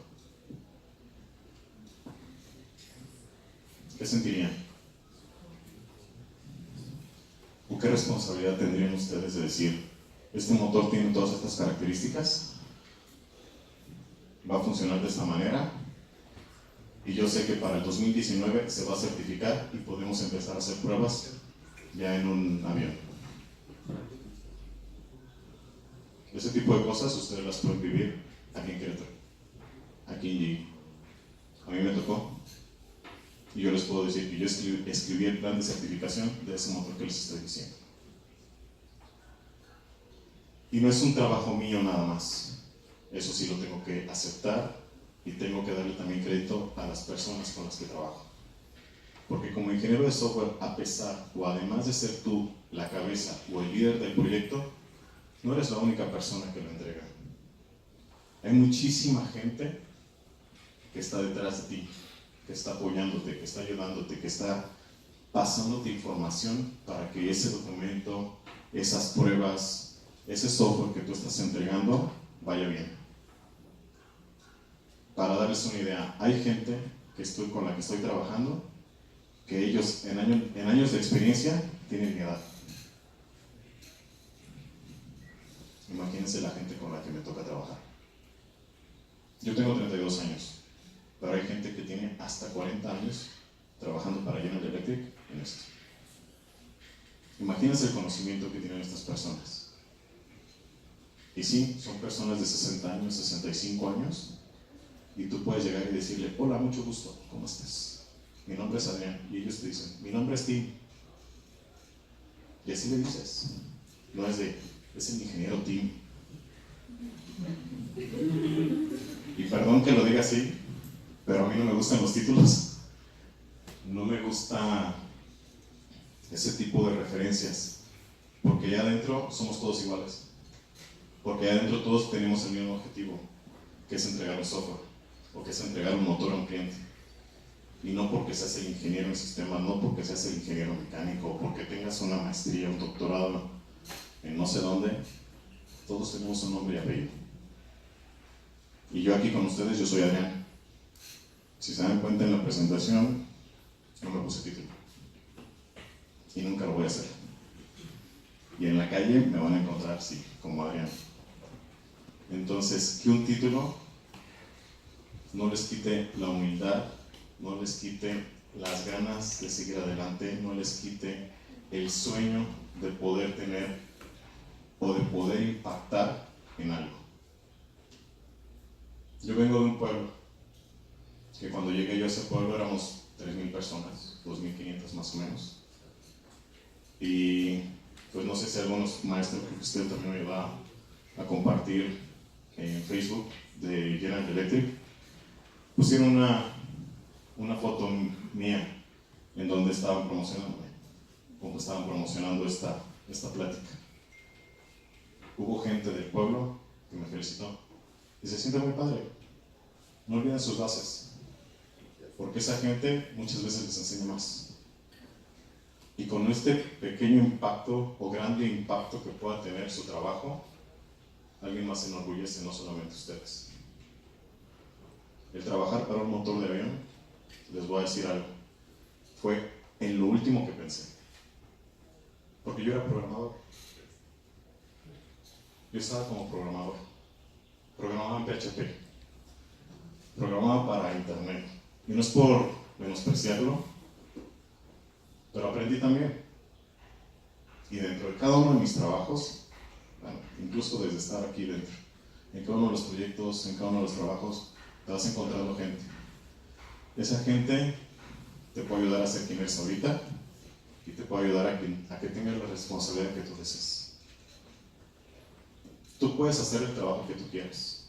¿Qué sentirían? ¿O qué responsabilidad tendrían ustedes de decir, este motor tiene todas estas características, va a funcionar de esta manera, y yo sé que para el 2019 se va a certificar y podemos empezar a hacer pruebas ya en un avión? Ese tipo de cosas ustedes las pueden vivir aquí en Querétaro, aquí en GE. A mí me tocó y yo les puedo decir que yo escribí el plan de certificación de ese motor que les estoy diciendo. Y no es un trabajo mío nada más, eso sí lo tengo que aceptar y tengo que darle también crédito a las personas con las que trabajo. Porque como ingeniero de software, a pesar o además de ser tú la cabeza o el líder del proyecto, no eres la única persona que lo entrega. Hay muchísima gente que está detrás de ti, que está apoyándote, que está ayudándote, que está pasándote información para que ese documento, esas pruebas, ese software que tú estás entregando vaya bien. Para darles una idea, hay gente con la que estoy trabajando que ellos en años de experiencia tienen mi edad. Imagínense la gente con la que me toca trabajar. Yo tengo 32 años, pero hay gente que tiene hasta 40 años trabajando para General Electric en esto. Imagínense el conocimiento que tienen estas personas. Y sí, son personas de 60 años, 65 años, y tú puedes llegar y decirle, hola, mucho gusto, ¿cómo estás? Mi nombre es Adrián, y ellos te dicen, mi nombre es Tim. Y así le dices, no es de, es el ingeniero Tim. Y perdón que lo diga así, pero a mí no me gustan los títulos, no me gusta ese tipo de referencias, porque allá adentro somos todos iguales, porque allá adentro todos tenemos el mismo objetivo, que es entregar un software, o que es entregar un motor a un cliente. Y no porque seas el ingeniero en sistemas, no porque seas el ingeniero mecánico, o porque tengas una maestría, un doctorado en no sé dónde, todos tenemos un nombre y apellido. Y yo aquí con ustedes, yo soy Adrián. Si se dan cuenta en la presentación, no me puse título. Y nunca lo voy a hacer. Y en la calle me van a encontrar, sí, como Adrián. Entonces, que un título no les quite la humildad, no les quite las ganas de seguir adelante, no les quite el sueño de poder tener o de poder impactar en algo. Yo vengo de un pueblo, que cuando llegué yo a ese pueblo éramos 3,000 personas, 2,500 más o menos. Y pues no sé si algunos maestros, creo que usted también me va a compartir en Facebook de General Electric, pusieron una foto mía en donde estaban promocionándome, como estaban promocionando esta plática. Hubo gente del pueblo que me felicitó y se siente muy padre. No olviden sus bases, porque esa gente muchas veces les enseña más. Y con este pequeño impacto o grande impacto que pueda tener su trabajo, alguien más se enorgullece, no solamente ustedes. El trabajar para un motor de avión, les voy a decir algo, fue en lo último que pensé. Porque yo era programador. Yo estaba como programador. Programaba en PHP. Programaba para internet. Y no es por menospreciarlo, pero aprendí también. Y dentro de cada uno de mis trabajos, bueno, incluso desde estar aquí dentro, en cada uno de los proyectos, en cada uno de los trabajos, te vas encontrando gente. Esa gente te puede ayudar a ser quien eres ahorita y te puede ayudar a que tengas la responsabilidad que tú desees. Tú puedes hacer el trabajo que tú quieras.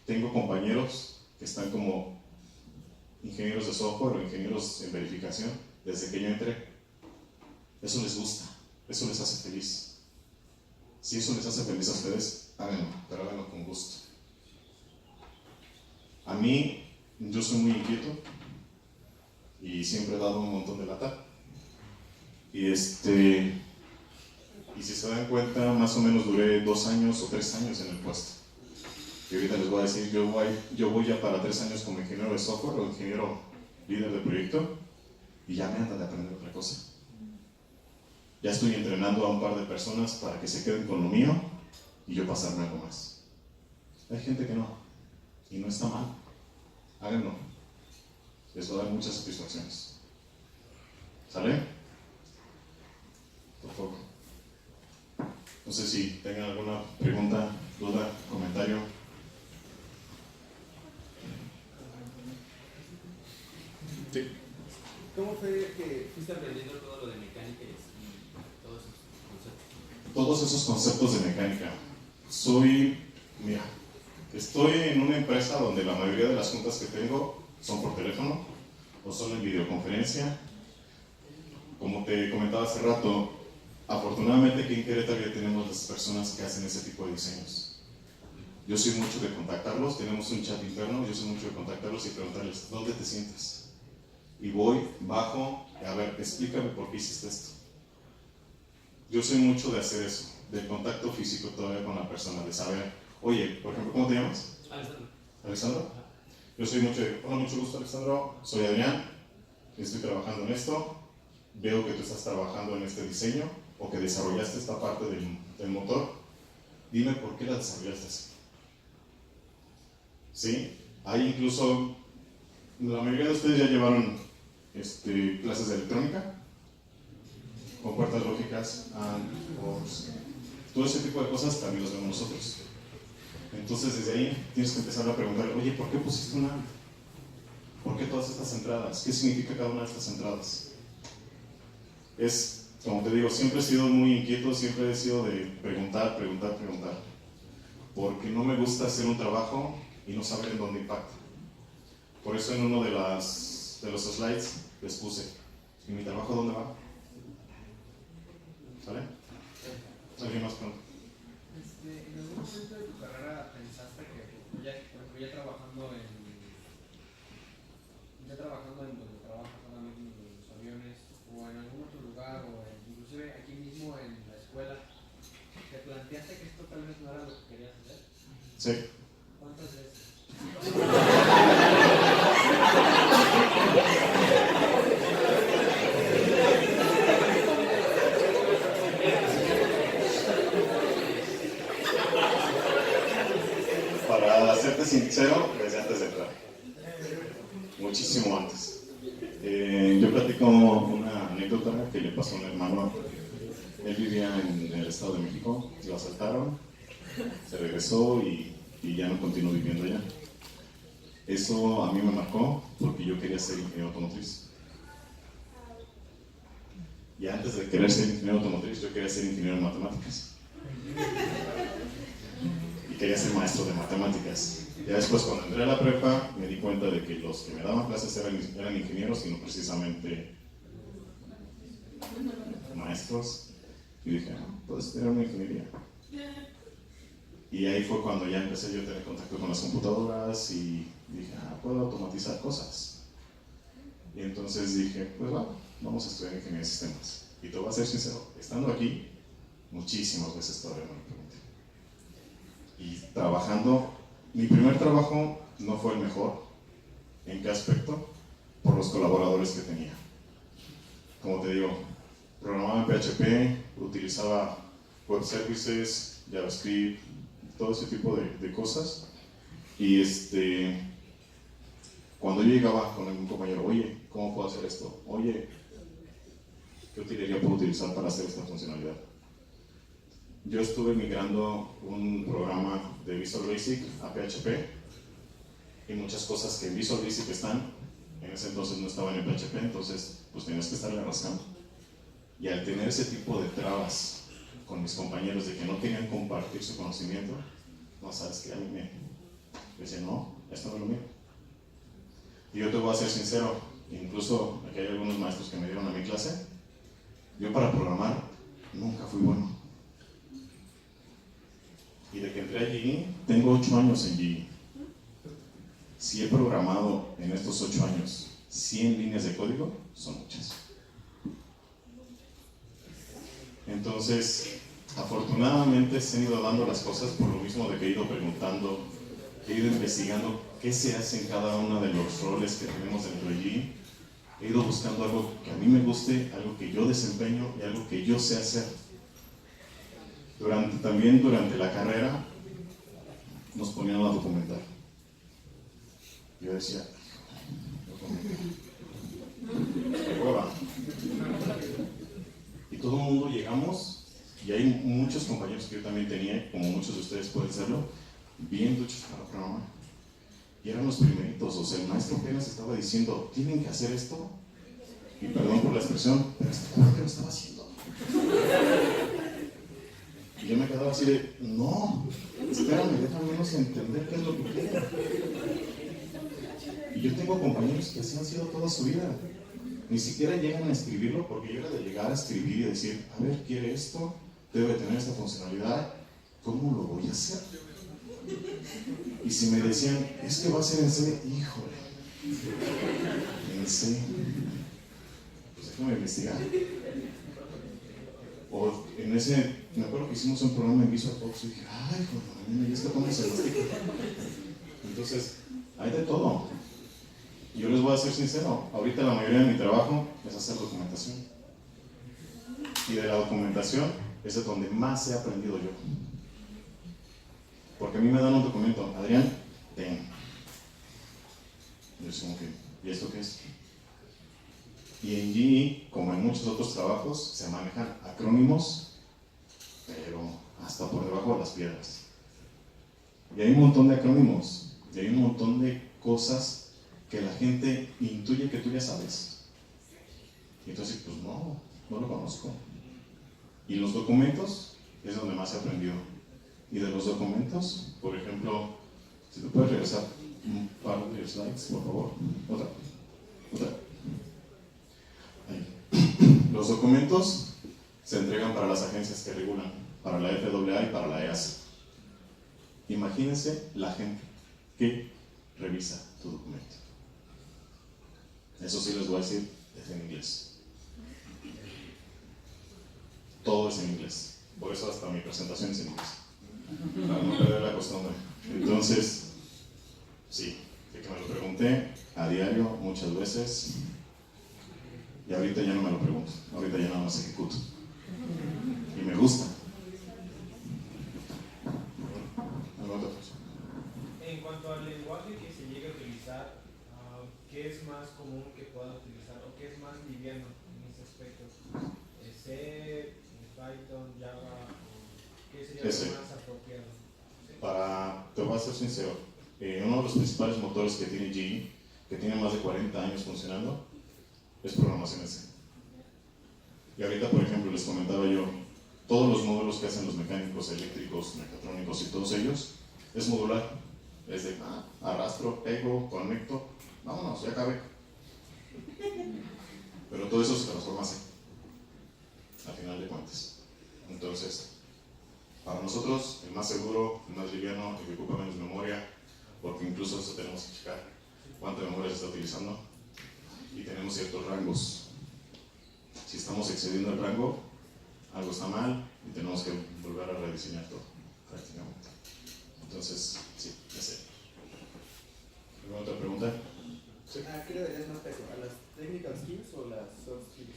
Tengo compañeros que están como ingenieros de software o ingenieros en verificación desde que yo entré. Eso les gusta, eso les hace feliz. Si eso les hace feliz a ustedes, háganlo, pero háganlo con gusto. A mí, yo soy muy inquieto y siempre he dado un montón de lata. Y si se dan cuenta, más o menos duré 2 años o 3 años en el puesto. Y ahorita les voy a decir, yo voy ya para 3 años como ingeniero de software o ingeniero líder de proyecto y ya me anda de aprender otra cosa. Ya estoy entrenando a un par de personas para que se queden con lo mío y yo pasarme algo más. Hay gente que no. Y no está mal, háganlo, les va a dar muchas satisfacciones. ¿Sale? Por favor. No sé si tengan alguna pregunta, duda, comentario. Sí. ¿Cómo fue que fuiste aprendiendo todo lo de mecánica y todos esos conceptos? Todos esos conceptos de mecánica. Mira, estoy en una empresa donde la mayoría de las juntas que tengo son por teléfono o son en videoconferencia. Como te comentaba hace rato, afortunadamente aquí en Querétaro ya tenemos las personas que hacen ese tipo de diseños. Yo soy mucho de contactarlos, tenemos un chat interno, yo soy mucho de contactarlos y preguntarles, ¿dónde te sientes? Y voy, bajo, a ver, explícame por qué hiciste esto. Yo soy mucho de hacer eso, del contacto físico todavía con la persona, de saber, oye, por ejemplo, ¿cómo te llamas? Alessandro. ¿Alessandro? Yo soy mucho de, hola, mucho gusto, Alessandro, soy Adrián, estoy trabajando en esto, veo que tú estás trabajando en este diseño o que desarrollaste esta parte del motor, dime por qué la desarrollaste así. ¿Sí? Hay incluso, la mayoría de ustedes ya llevaron clases de electrónica, con puertas lógicas, and, ORs. todo ese tipo de cosas también los vemos nosotros. Entonces desde ahí tienes que empezar a preguntar, oye, ¿por qué pusiste un AND? ¿Por qué todas estas entradas? ¿Qué significa cada una de estas entradas? Es, como te digo, siempre he sido muy inquieto, siempre he sido de preguntar, porque no me gusta hacer un trabajo y no saber en dónde impacta. Por eso en uno de los slides les puse, ¿y mi trabajo dónde va? ¿Sale? ¿Alguien más pregunta? ¿En algún momento de tu carrera pensaste que ya, por ejemplo, ya trabajando en donde trabajas ahora mismo en los aviones o en algún otro lugar o inclusive aquí mismo en la escuela, te planteaste que esto tal vez no era lo que querías hacer? Sí. ¿Cuántas veces? Para serte sincero, desde antes de entrar. Muchísimo antes. Yo platico una anécdota que le pasó a un hermano. Él vivía en el Estado de México, lo asaltaron, se regresó y ya no continuó viviendo allá. Eso a mí me marcó porque yo quería ser ingeniero automotriz. Y antes de querer ser ingeniero automotriz, yo quería ser ingeniero en matemáticas. Y quería ser maestro de matemáticas. Ya después, cuando entré a la prepa, me di cuenta de que los que me daban clases eran ingenieros y no precisamente maestros. Y dije, puedes tener una ingeniería. Y ahí fue cuando ya empecé yo a tener contacto con las computadoras y dije, puedo automatizar cosas. Y entonces dije, pues vamos a estudiar ingeniería de sistemas. Y te voy a ser sincero, estando aquí, muchísimas veces todavía me lo pregunté. Y trabajando, mi primer trabajo no fue el mejor. ¿En qué aspecto? Por los colaboradores que tenía. Como te digo, programaba en PHP, utilizaba web services, JavaScript, todo ese tipo de cosas. Y cuando yo llegaba con algún compañero, oye, ¿cómo puedo hacer esto? Oye, ¿qué utilería puedo utilizar para hacer esta funcionalidad? Yo estuve migrando un programa de Visual Basic a PHP y muchas cosas que en Visual Basic están, en ese entonces no estaban en PHP, entonces pues tenías que estarle rascando. Y al tener ese tipo de trabas con mis compañeros de que no querían compartir su conocimiento, no sabes que a mí me decían, no, esto no es lo mío. Y yo te voy a ser sincero, incluso aquí hay algunos maestros que me dieron a mi clase, yo para programar nunca fui bueno. Y de que entré allí, tengo 8 años en GE. Si he programado en estos 8 años 100 líneas de código, son muchas. Entonces, afortunadamente se han ido dando las cosas por lo mismo de que he ido preguntando, he ido investigando qué se hace en cada uno de los roles que tenemos dentro de GE. He ido buscando algo que a mí me guste, algo que yo desempeño y algo que yo sé hacer. También durante la carrera nos ponían a documentar. Yo decía, qué hueva. Y todo el mundo llegamos, y hay muchos compañeros que yo también tenía, como muchos de ustedes pueden serlo, bien duchos para programar. Y eran los primeritos, o sea, el maestro apenas estaba diciendo, tienen que hacer esto. Y perdón por la expresión, pero ¿por qué lo estaba haciendo? Y yo me quedaba así de, no, espérame, déjame menos entender qué es lo que quiero. Y yo tengo compañeros que así han sido toda su vida. Ni siquiera llegan a escribirlo, porque yo era de llegar a escribir y decir, a ver, quiere esto, debe tener esta funcionalidad, ¿cómo lo voy a hacer? Y si me decían, es que va a ser en C, híjole, en C, pues déjame investigar. O en me acuerdo que hicimos un programa en Visual Box y dije, ay, joder, ¿y esto cómo se mastica? Entonces, hay de todo. Yo les voy a ser sincero, ahorita la mayoría de mi trabajo es hacer documentación. Y de la documentación es de donde más he aprendido yo. Porque a mí me dan un documento, Adrián, ten. Yo como que, ¿y esto qué es? Y en GE, como en muchos otros trabajos, se manejan acrónimos, pero hasta por debajo de las piedras. Y hay un montón de acrónimos, y hay un montón de cosas que la gente intuye que tú ya sabes. Y entonces, pues no lo conozco. Y los documentos es donde más he aprendido. Y de los documentos, por ejemplo, si te puedes regresar un par de slides, por favor. Otra. Ahí. Los documentos se entregan para las agencias que regulan, para la FAA y para la EASA. Imagínense la gente que revisa tu documento. Eso sí les voy a decir, es en inglés. Todo es en inglés. Por eso hasta mi presentación es en inglés. Para no perder la costumbre. Entonces, sí, de que me lo pregunté a diario muchas veces. Y ahorita ya no me lo pregunto. Ahorita ya nada más ejecuto. Y me gusta. En cuanto al lenguaje que se llega a utilizar, ¿qué es más común que pueda utilizar o qué es más liviano en ese aspecto? ¿C, Python, Java? ¿Qué sería lo más apropiado? Te voy a ser sincero, uno de los principales motores que tiene GE, que tiene más de 40 años funcionando, es programación en C. Y ahorita, por ejemplo, les comentaba yo, todos los módulos que hacen los mecánicos, eléctricos, mecatrónicos y todos ellos, es modular. Es de, arrastro, pego, conecto, vámonos, ya acabé. Pero todo eso se transforma así, al final de cuentas. Entonces, para nosotros, el más seguro, el más liviano, el que ocupa menos memoria, porque incluso eso tenemos que checar cuánta memoria se está utilizando, y tenemos ciertos rangos. Si estamos excediendo el rango, algo está mal y tenemos que volver a rediseñar todo, prácticamente. Entonces, sí, ya sé. ¿Alguna otra pregunta? Sí. ¿A qué le darías más peso? ¿A las technical skills o las soft skills?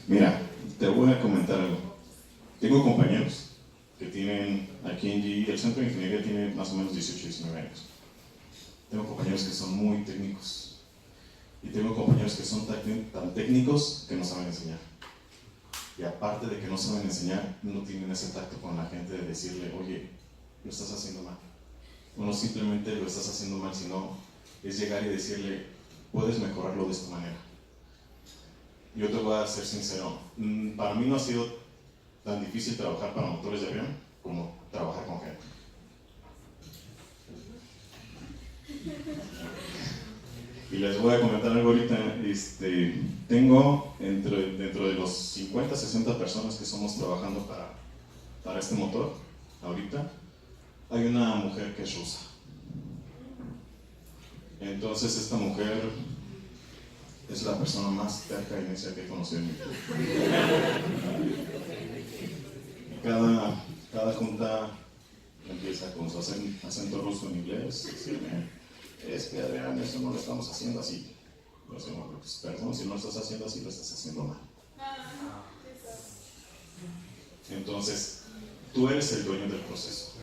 Mira, te voy a comentar algo. Tengo compañeros que tienen, aquí en GE, el centro de ingeniería tiene más o menos 18, 19 años. Tengo compañeros que son muy técnicos. Y tengo compañeros que son tan técnicos que no saben enseñar. Y aparte de que no saben enseñar, no tienen ese tacto con la gente de decirle, oye, lo estás haciendo mal. O no simplemente lo estás haciendo mal, sino es llegar y decirle, puedes mejorarlo de esta manera. Yo te voy a ser sincero, para mí no ha sido tan difícil trabajar para motores de avión como trabajar con gente. Y les voy a comentar algo ahorita. Tengo dentro de los 50, 60 personas que somos trabajando para este motor, ahorita, hay una mujer que es rusa. Entonces esta mujer es la persona más terca y necia que he conocido en mi vida. Cada junta empieza con su acento ruso en inglés, decirme, es que Adrián, eso no lo estamos haciendo así. Pues, perdón, si no lo estás haciendo así, lo estás haciendo mal. Entonces, tú eres el dueño del proceso.